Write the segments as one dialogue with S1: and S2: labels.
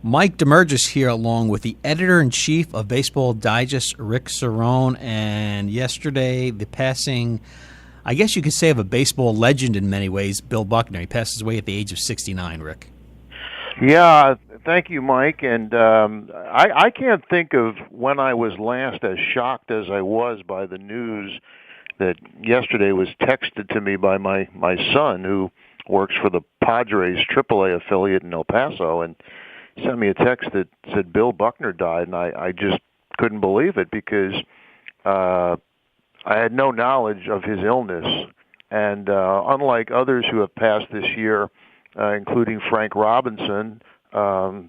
S1: Mike Damergis here, along with the editor-in-chief of Baseball Digest, Rick Cerrone, and yesterday the passing, I guess you could say, of a baseball legend in many ways, Bill Buckner. He passed away at the age of 69, Rick.
S2: Yeah, thank you, Mike. And I can't think of when I was last as shocked as I was by the news that yesterday was texted to me by my son, who works for the Padres AAA affiliate in El Paso, and sent me a text that said Bill Buckner died, and I just couldn't believe it because I had no knowledge of his illness. And unlike others who have passed this year, including Frank Robinson, I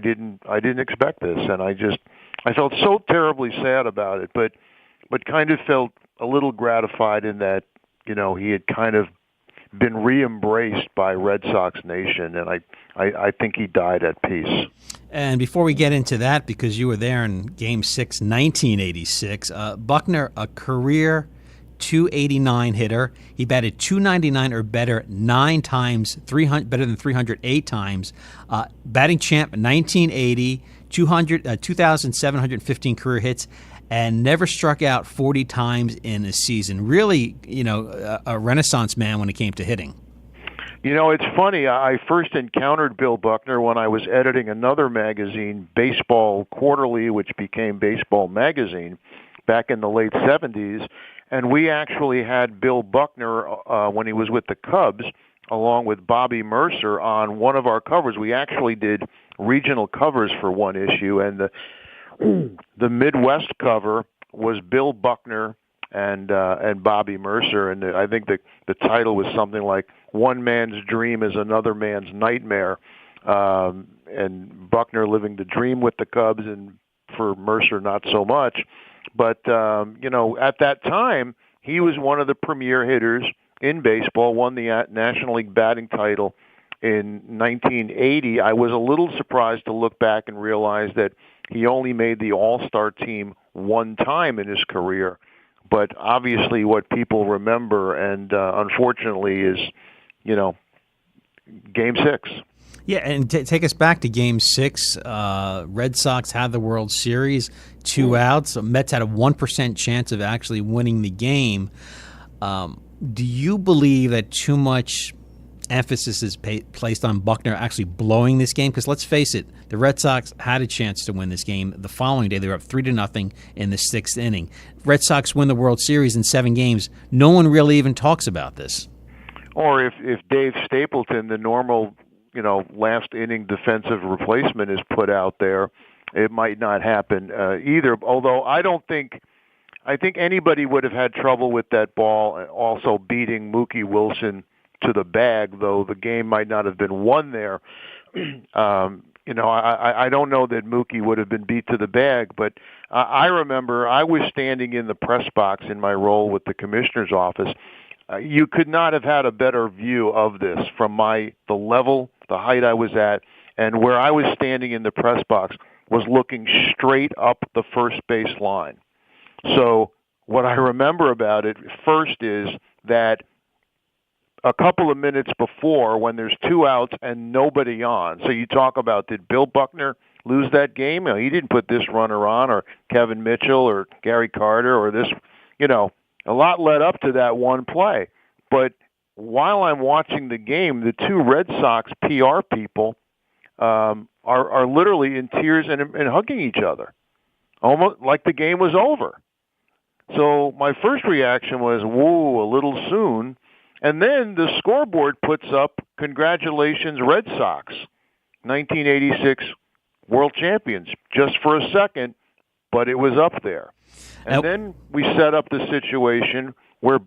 S2: didn't expect this, and I felt so terribly sad about it, but kind of felt a little gratified in that he had kind of been re-embraced by Red Sox Nation, and I think he died at peace.
S1: And before we get into that, because you were there in Game 6, 1986, Buckner, a career .289 hitter. He batted .299 or better 9 times, better than 308 times. Batting champ 1980, 2,715 career hits, and never struck out 40 times in a season. Really, a renaissance man when it came to hitting.
S2: It's funny. I first encountered Bill Buckner when I was editing another magazine, Baseball Quarterly, which became Baseball Magazine, back in the late 70s. And we actually had Bill Buckner, when he was with the Cubs, along with Bobby Mercer, on one of our covers. We actually did regional covers for one issue, and the Midwest cover was Bill Buckner and Bobby Mercer, and I think the title was something like "One Man's Dream is Another Man's Nightmare," and Buckner living the dream with the Cubs, and for Mercer not so much. But at that time, he was one of the premier hitters in baseball. Won the National League batting title in 1980. I was a little surprised to look back and realize that he only made the All-Star team one time in his career. But obviously what people remember, and unfortunately, is, Game 6.
S1: Yeah, and take us back to Game 6. Red Sox had the World Series, 2 outs. Mets had a 1% chance of actually winning the game. Do you believe that too much emphasis is placed on Buckner actually blowing this game? Because let's face it, the Red Sox had a chance to win this game. The following day, they were up 3-0 in the 6th inning. Red Sox win the World Series in 7 games. No one really even talks about this.
S2: Or if Dave Stapleton, the normal last inning defensive replacement, is put out there, it might not happen either. Although I think anybody would have had trouble with that ball, also beating Mookie Wilson to the bag, though the game might not have been won there. I don't know that Mookie would have been beat to the bag, but I remember I was standing in the press box in my role with the commissioner's office. You could not have had a better view of this from the level, the height I was at, and where I was standing in the press box was looking straight up the first base line. So what I remember about it first is that a couple of minutes before, when there's 2 outs and nobody on, so you talk about, did Bill Buckner lose that game? He didn't put this runner on, or Kevin Mitchell, or Gary Carter, or this, a lot led up to that one play. But while I'm watching the game, the 2 Red Sox PR people are literally in tears and hugging each other, almost like the game was over. So my first reaction was, whoa, a little soon. And then the scoreboard puts up, congratulations, Red Sox, 1986 world champions, just for a second, but it was up there. And then we set up the situation where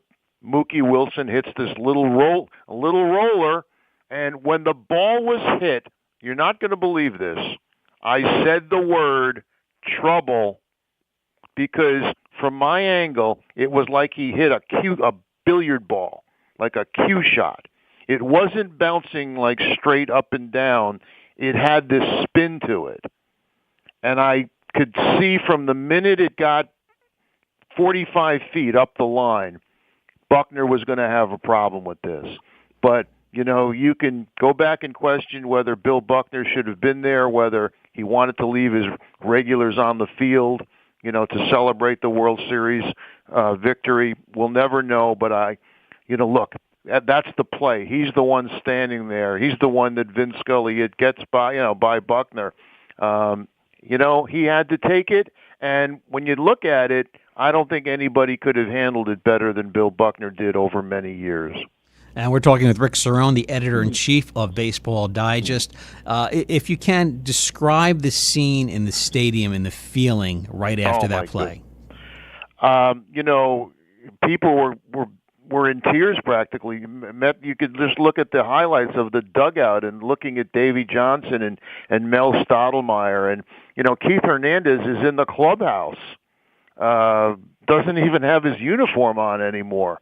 S2: Mookie Wilson hits this little roller, and when the ball was hit, you're not going to believe this, I said the word trouble, because from my angle, it was like he hit a billiard ball, like a cue shot. It wasn't bouncing like straight up and down. It had this spin to it. And I could see from the minute it got 45 feet up the line, Buckner was going to have a problem with this. But You can go back and question whether Bill Buckner should have been there, whether he wanted to leave his regulars on the field, to celebrate the World Series victory. We'll never know, but look, that's the play. He's the one standing there. He's the one that Vin Scully gets by Buckner. He had to take it, and when you look at it, I don't think anybody could have handled it better than Bill Buckner did over many years.
S1: And we're talking with Rick Cerrone, the editor-in-chief of Baseball Digest. If you can, describe the scene in the stadium and the feeling right after that play.
S2: People were in tears practically. You could just look at the highlights of the dugout and looking at Davy Johnson and Mel Stottlemyre. And, Keith Hernandez is in the clubhouse. Doesn't even have his uniform on anymore.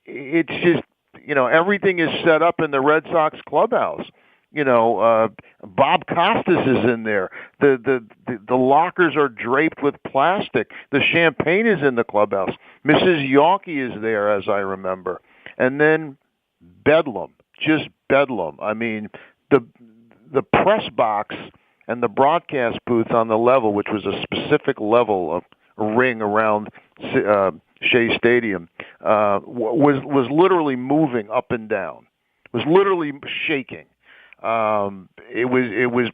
S2: It's just, everything is set up in the Red Sox clubhouse. Bob Costas is in there. The lockers are draped with plastic. The champagne is in the clubhouse. Mrs. Yawkey is there, as I remember. And then bedlam, just bedlam. I mean, the press box and the broadcast booth on the level, which was a specific level of a ring around Shea Stadium, was literally moving up and down. Was literally shaking. It was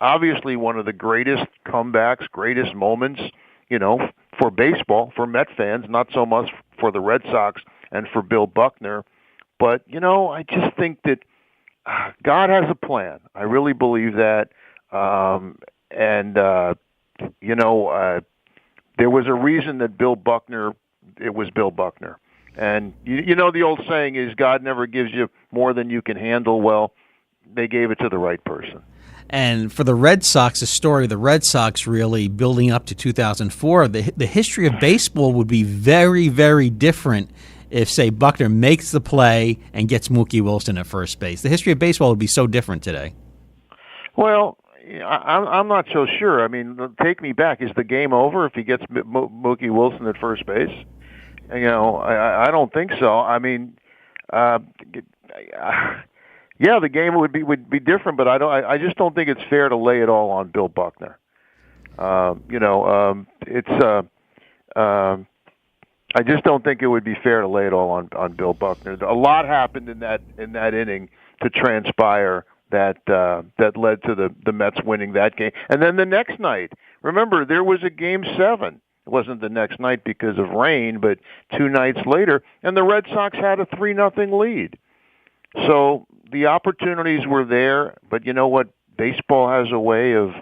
S2: obviously one of the greatest comebacks, greatest moments, for baseball, for Met fans, not so much for the Red Sox and for Bill Buckner. But, I just think that God has a plan. I really believe that. There was a reason that it was Bill Buckner. And the old saying is God never gives you more than you can handle. Well, they gave it to the right person.
S1: And for the Red Sox, the story of the Red Sox really building up to 2004, the history of baseball would be very, very different if, say, Buckner makes the play and gets Mookie Wilson at first base. The history of baseball would be so different today.
S2: Well, I'm not so sure. I mean, take me back. Is the game over if he gets Mookie Wilson at first base? I don't think so. I mean, yeah, the game would be different, but I just don't think it's fair to lay it all on Bill Buckner. I just don't think it would be fair to lay it all on Bill Buckner. A lot happened in that inning to transpire that led to the Mets winning that game. And then the next night, remember, there was a Game 7. It wasn't the next night because of rain, but 2 nights later, and the Red Sox had a 3-0 lead. So the opportunities were there, but you know what? Baseball has a way of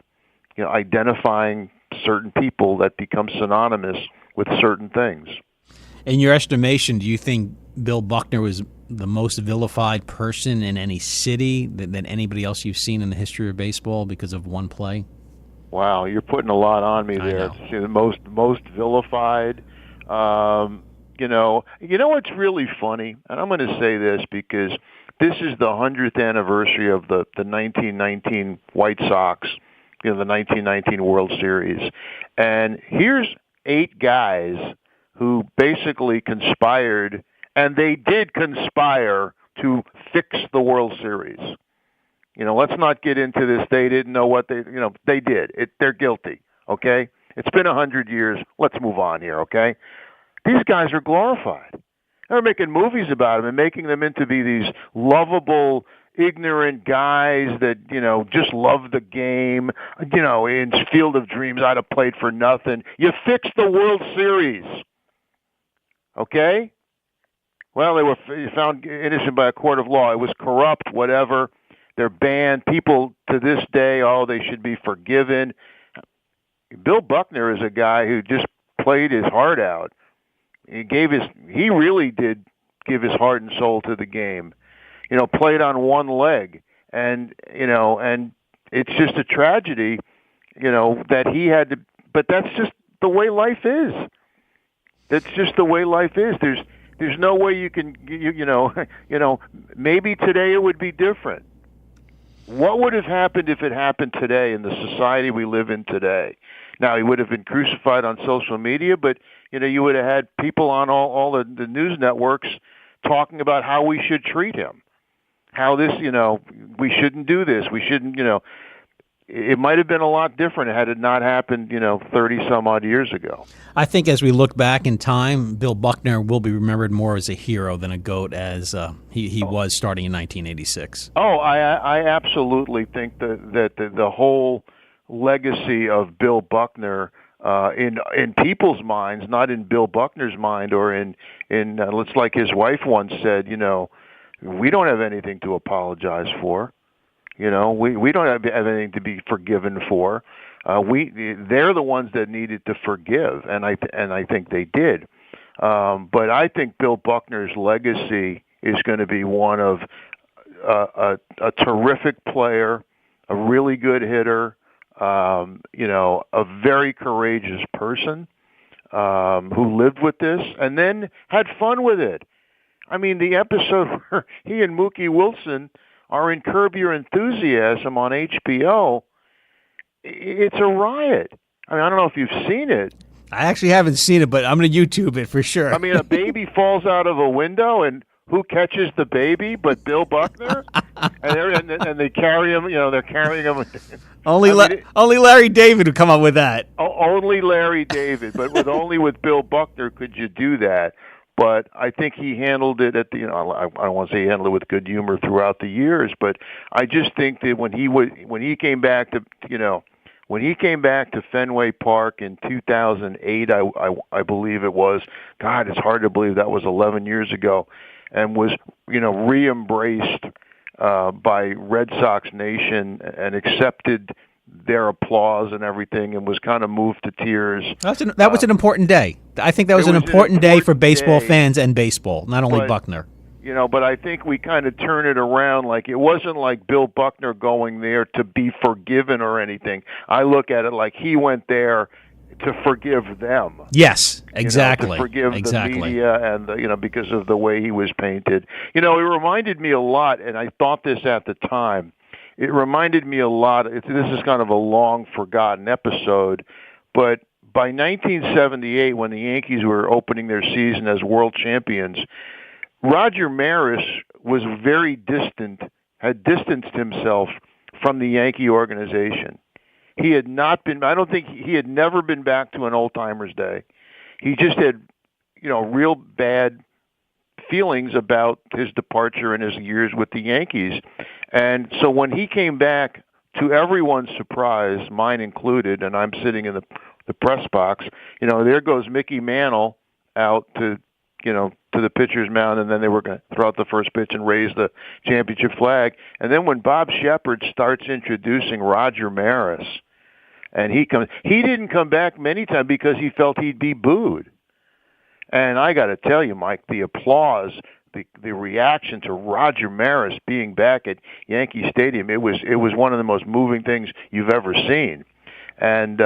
S2: identifying certain people that become synonymous with certain things.
S1: In your estimation, do you think Bill Buckner was the most vilified person in any city than anybody else you've seen in the history of baseball because of one play?
S2: Wow, you're putting a lot on me there. To see the most vilified. You know what's really funny, and I'm going to say this because this is the 100th anniversary of the 1919 White Sox, the 1919 World Series, and here's 8 guys who basically conspired, and they did conspire to fix the World Series. Let's not get into this. They didn't know what they did. They're guilty, okay? It's been 100 years. Let's move on here, okay? These guys are glorified. They're making movies about them and making them into these lovable, ignorant guys that, just love the game. In Field of Dreams, I'd have played for nothing. You fixed the World Series, okay? Well, they were found innocent by a court of law. It was corrupt, whatever. They're banned. People to this day, they should be forgiven. Bill Buckner is a guy who just played his heart out. He really did give his heart and soul to the game. Played on one leg, and it's just a tragedy, that he had to. But that's just the way life is. That's just the way life is. There's no way you can, maybe today it would be different. What would have happened if it happened today in the society we live in today? Now, he would have been crucified on social media, but, you would have had people on all the news networks talking about how we should treat him. how this, we shouldn't do this. We shouldn't, it might have been a lot different had it not happened, 30 some odd years ago.
S1: I think as we look back in time, Bill Buckner will be remembered more as a hero than a GOAT, as he was starting in 1986.
S2: Oh, I absolutely think that the whole legacy of Bill Buckner in people's minds, not in Bill Buckner's mind, or in it's like his wife once said, we don't have anything to apologize for. We don't have anything to be forgiven for. They're the ones that needed to forgive, and I think they did. But I think Bill Buckner's legacy is going to be one of a terrific player, a really good hitter, a very courageous person who lived with this and then had fun with it. I mean, the episode where he and Mookie Wilson are in Curb Your Enthusiasm on HBO, it's a riot. I mean, I don't know if you've seen it.
S1: I actually haven't seen it, but I'm going to YouTube it for sure.
S2: I mean, a baby falls out of a window, and who catches the baby but Bill Buckner? and they carry him, they're carrying him.
S1: Only Larry David would come up with that.
S2: Only Larry David, but with Bill Buckner could you do that. But I think he handled it I don't want to say he handled it with good humor throughout the years, but I just think that when he came back to Fenway Park in 2008, I believe it was. God, it's hard to believe that was 11 years ago, and was re-embraced by Red Sox Nation and accepted their applause and everything, and was kind of moved to tears.
S1: That was an important day. I think that was an important day for baseball fans and baseball, not only Buckner.
S2: But I think we kind of turn it around. Like, it wasn't like Bill Buckner going there to be forgiven or anything. I look at it like he went there to forgive them.
S1: Yes, exactly.
S2: To forgive the media and, because of the way he was painted. It reminded me a lot, and I thought this at the time. It reminded me a lot. This is kind of a long forgotten episode, but by 1978, when the Yankees were opening their season as world champions, Roger Maris was very distant, had distanced himself from the Yankee organization. He had not been, I don't think, he had never been back to an old-timers day. He just had, real bad feelings about his departure and his years with the Yankees. And so when he came back, to everyone's surprise, mine included, and I'm sitting in the press box, there goes Mickey Mantle out to the pitcher's mound, and then they were going to throw out the first pitch and raise the championship flag. And then when Bob Shepard starts introducing Roger Maris, and he didn't come back many times because he felt he'd be booed. And I got to tell you, Mike, the applause, the reaction to Roger Maris being back at Yankee Stadium, it was one of the most moving things you've ever seen. And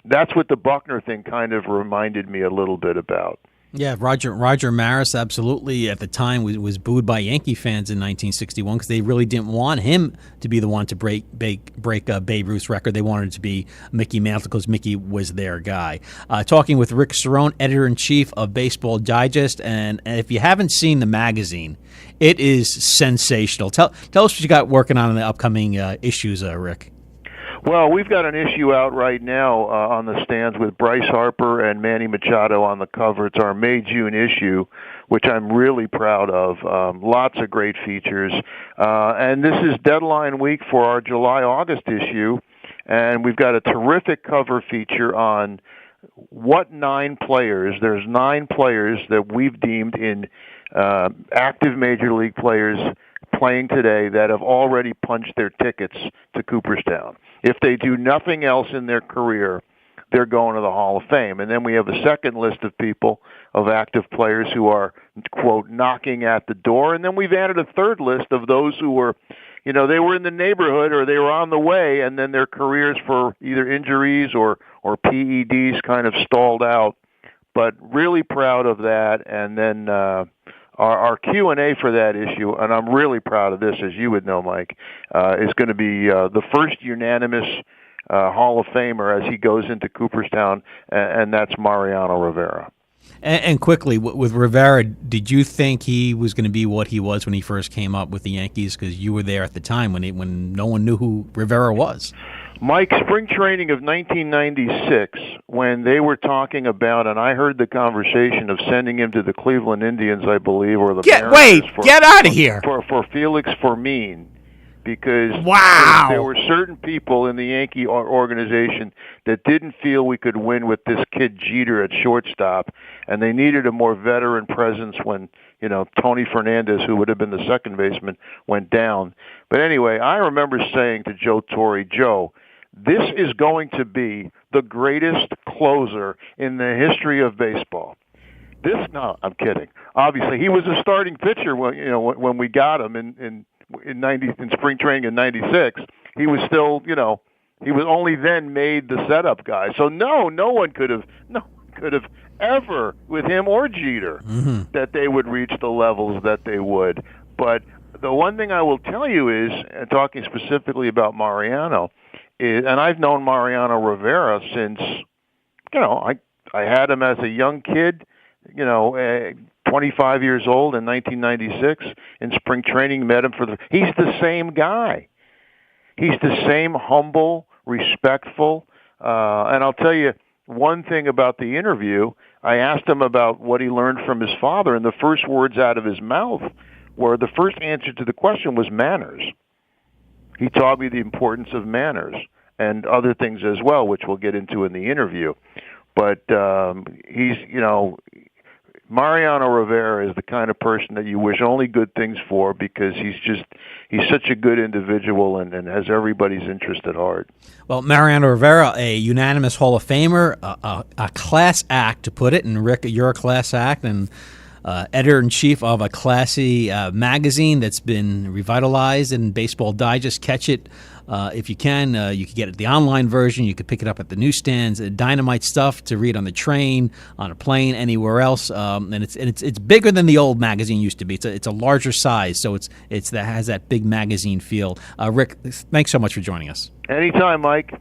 S2: that's what the Buckner thing kind of reminded me a little bit about.
S1: Yeah, Roger Maris absolutely at the time was booed by Yankee fans in 1961 because they really didn't want him to be the one to break Babe Ruth's record. They wanted it to be Mickey Mantle because Mickey was their guy. Talking with Rick Cerrone, editor-in-chief of Baseball Digest, and if you haven't seen the magazine, it is sensational. Tell us what you got working on in the upcoming issues, Rick.
S2: Well, we've got an issue out right now on the stands with Bryce Harper and Manny Machado on the cover. It's our May-June issue, which I'm really proud of. Lots of great features. And this is deadline week for our July-August issue, and we've got a terrific cover feature on what 9 players, there's 9 players that we've deemed in active Major League players playing today that have already punched their tickets to Cooperstown. If they do nothing else in their career, they're going to the Hall of Fame. And then we have a second list of people, of active players who are, quote, knocking at the door. And then we've added a third list of those who were, they were in the neighborhood or they were on the way, and then their careers for either injuries or PEDs kind of stalled out. But really proud of that. And then our Q&A for that issue, and I'm really proud of this, as you would know, Mike, is going to be the first unanimous Hall of Famer as he goes into Cooperstown, and that's Mariano Rivera.
S1: And quickly, with Rivera, did you think he was going to be what he was when he first came up with the Yankees? Because you were there at the time when no one knew who Rivera was.
S2: Mike, spring training of 1996, when they were talking about, and I heard the conversation of sending him to the Cleveland Indians, I believe, or the Mariners
S1: get out of here
S2: for Felix Fermin, because
S1: wow,
S2: there were certain people in the Yankee organization that didn't feel we could win with this kid Jeter at shortstop, and they needed a more veteran presence when Tony Fernandez, who would have been the second baseman, went down. But anyway, I remember saying to Joe Torre, Joe, this is going to be the greatest closer in the history of baseball. No, I'm kidding. Obviously, he was a starting pitcher when we got him in spring training in '96. He was still, he was only then made the setup guy. So no one could have ever, with him or Jeter, that they would reach the levels that they would. But the one thing I will tell you is, talking specifically about Mariano, and I've known Mariano Rivera since, I had him as a young kid, 25 years old in 1996 in spring training, met him he's the same guy. He's the same humble, respectful, and I'll tell you one thing about the interview. I asked him about what he learned from his father, and the first words out of his mouth were, the first answer to the question was manners. He taught me the importance of manners and other things as well, which we'll get into in the interview. But he's, Mariano Rivera is the kind of person that you wish only good things for, because he's such a good individual and has everybody's interest at heart.
S1: Well, Mariano Rivera, a unanimous Hall of Famer, a class act, to put it. And Rick, you're a class act, and editor-in-chief of a classy magazine that's been revitalized in Baseball Digest. Catch it if you can. You can get it the online version. You can pick it up at the newsstands. Dynamite stuff to read on the train, on a plane, anywhere else. And it's bigger than the old magazine used to be. It's a larger size, so it has that big magazine feel. Rick, thanks so much for joining us.
S2: Anytime, Mike.